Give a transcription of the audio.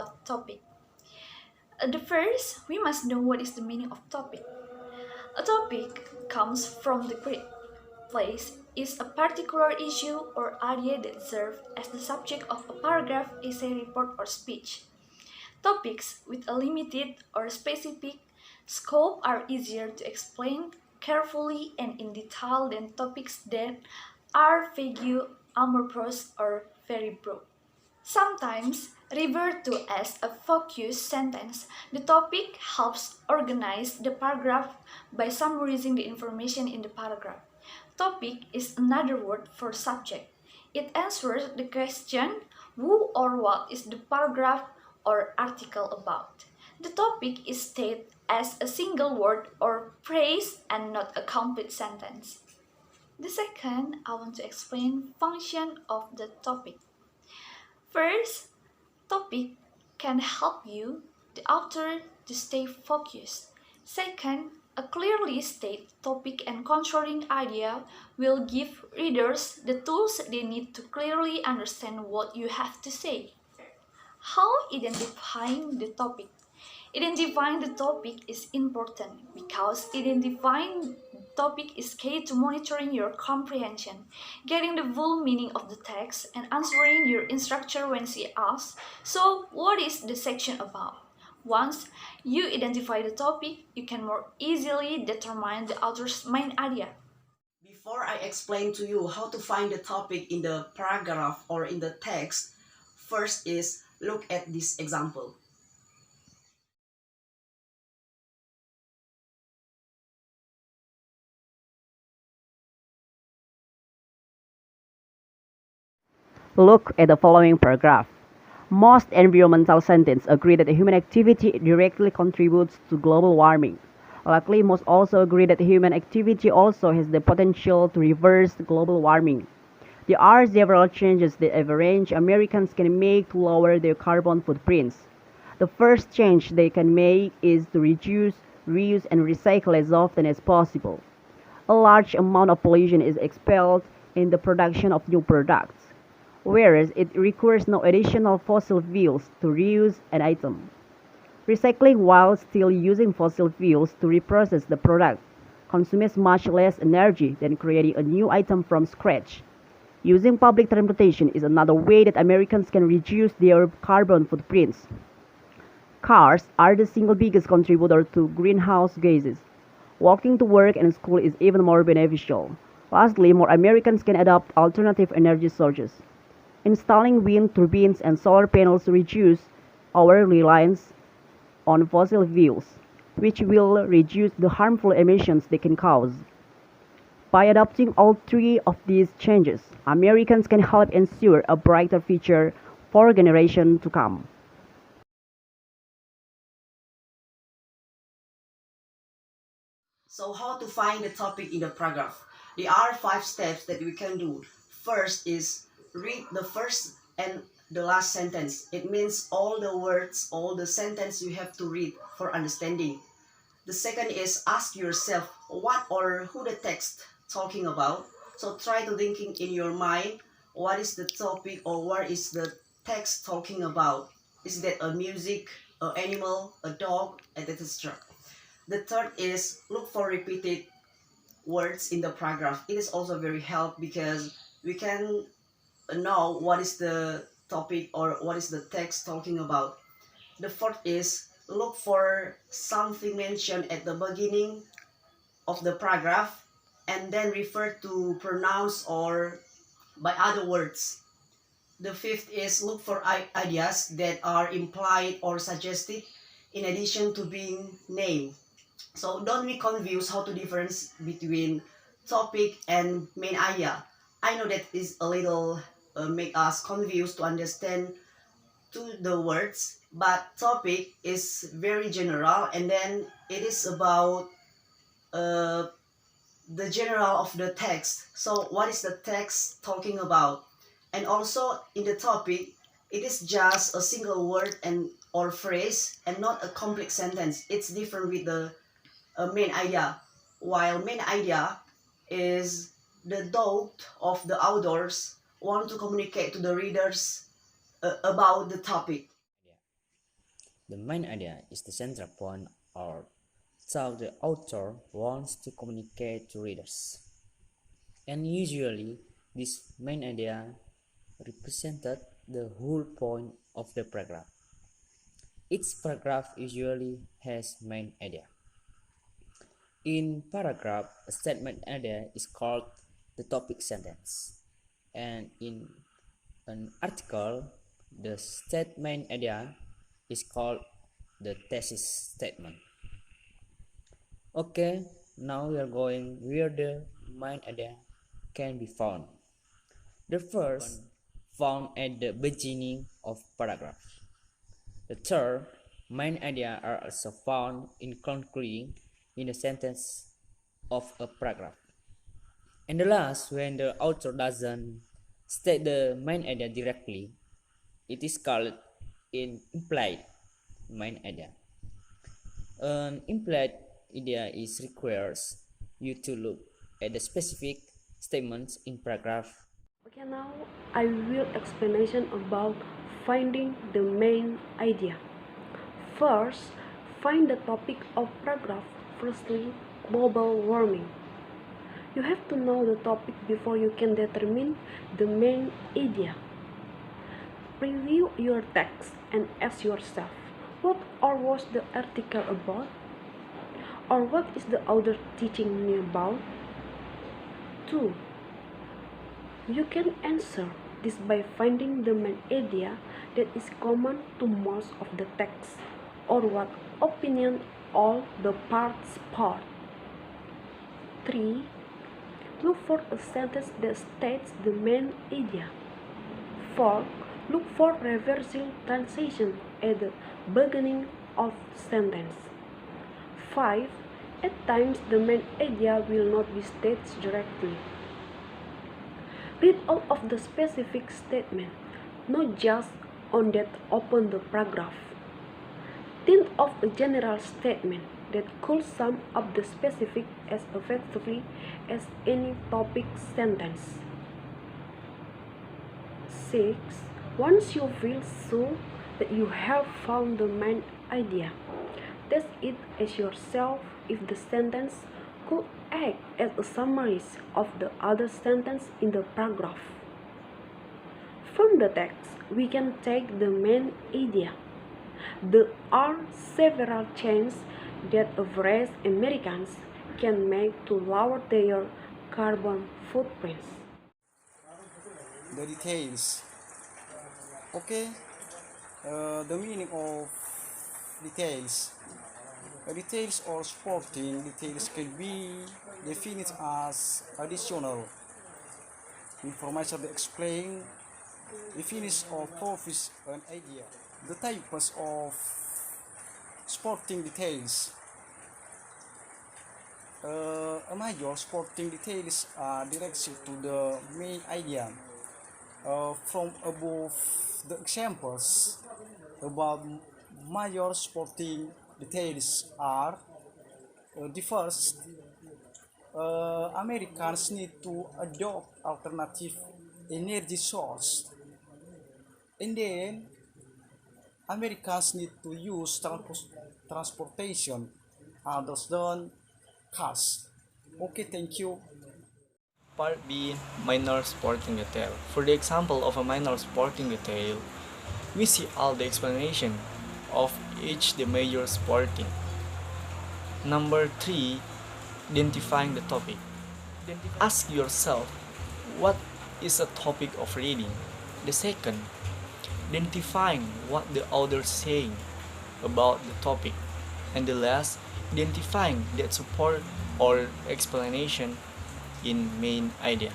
about topic. The first, we must know what is the meaning of topic. A topic comes from the Greek place is a particular issue or idea that serves as the subject of a paragraph, essay, report, or speech. Topics with a limited or specific scope are easier to explain carefully and in detail than topics that are vague, amorphous, or very broad. Sometimes referred to as a focus sentence, the topic helps organize the paragraph by summarizing the information in the paragraph. Topic is another word for subject. It answers the question who or what is the paragraph or article about. The topic is stated as a single word or phrase and not a complete sentence. The second, I want to explain function of the topic. First, topic can help you, the author, to stay focused. Second, a clearly stated topic and controlling idea will give readers the tools they need to clearly understand what you have to say. How identifying the topic? Identifying the topic is important because identifying the topic is key to monitoring your comprehension, getting the full meaning of the text, and answering your instructor when she asks, "So, what is the section about?" Once you identify the topic, you can more easily determine the author's main idea. Before I explain to you how to find the topic in the paragraph or in the text, first is look at this example. Look at the following paragraph. Most environmental scientists agree that human activity directly contributes to global warming. Luckily, most also agree that human activity also has the potential to reverse global warming. There are several changes that average Americans can make to lower their carbon footprints. The first change they can make is to reduce, reuse, and recycle as often as possible. A large amount of pollution is expelled in the production of new products, whereas it requires no additional fossil fuels to reuse an item. Recycling while still using fossil fuels to reprocess the product consumes much less energy than creating a new item from scratch. Using public transportation is another way that Americans can reduce their carbon footprints. Cars are the single biggest contributor to greenhouse gases. Walking to work and school is even more beneficial. Lastly, more Americans can adopt alternative energy sources. Installing wind turbines and solar panels reduce our reliance on fossil fuels, which will reduce the harmful emissions they can cause. By adopting all three of these changes, Americans can help ensure a brighter future for generations to come. So how to find the topic in the paragraph? There are 5 steps that we can do. First is read the first and the last sentence. It means all the words, all the sentence you have to read for understanding. The second is ask yourself what or who the text talking about. So try to thinking in your mind what is the topic or what is the text talking about. Is that a music, an animal, a dog, etc. The third is look for repeated words in the paragraph. It is also very help because we can know what is the topic or what is the text talking about. The fourth is look for something mentioned at the beginning of the paragraph and then refer to pronouns or by other words. The fifth is look for ideas that are implied or suggested in addition to being named. So don't be confused how to difference between topic and main idea. I know that is a little make us confused to understand to the words, but topic is very general and then it is about uh, the general of the text. So what is the text talking about? And also in the topic, it is just a single word and or phrase and not a complex sentence. It's different with the main idea. While main idea is the thought of the authors want to communicate to the readers about the topic. The main idea is the central point or thought the author wants to communicate to readers. And usually, this main idea represented the whole point of the paragraph. Each paragraph usually has main idea. In paragraph, a statement idea is called the topic sentence, and in an article, the statement idea is called the thesis statement. Okay, now we are going where the main idea can be found. The first, found at the beginning of paragraph. The third, main idea are also found in concluding in a sentence of a paragraph. And the last, when the author doesn't state the main idea directly, it is called an implied main idea. An implied idea is requires you to look at the specific statements in paragraph. Okay, now I will explanation about finding the main idea. First, find the topic of paragraph. Firstly, global warming. You have to know the topic before you can determine the main idea. Review your text and ask yourself, what or was the article about? Or what is the author teaching me about? 2. You can answer this by finding the main idea that is common to most of the text, or what opinion all the parts support. 3. Look for a sentence that states the main idea. 4. Look for reversal transition at the beginning of sentence. 5. At times the main idea will not be stated directly. Read all of the specific statement, not just on that open the paragraph. Think of a general statement that could sum up the specific as effectively as any topic sentence. 6. Once you feel sure that you have found the main idea, test it as yourself if the sentence could act as a summary of the other sentence in the paragraph. From the text, we can take the main idea. There are several changes that average Americans can make to lower their carbon footprints. The details. Okay, the meaning of details. Details or supporting details can be defined as additional information that explain, definition or proves an idea. The types of supporting details. A major supporting details are directed to the main idea. From above, the examples about major supporting details are the first, Americans need to adopt alternative energy source, and then Americans need to use transportation other than cars. Okay, thank you. Part B, minor sporting detail. For the example of a minor sporting detail, we see all the explanation of each the major sporting. Number 3, identifying the topic. Ask yourself, what is a topic of reading? The second, identifying what the author is saying about the topic. And the last, identifying that support or explanation in main idea.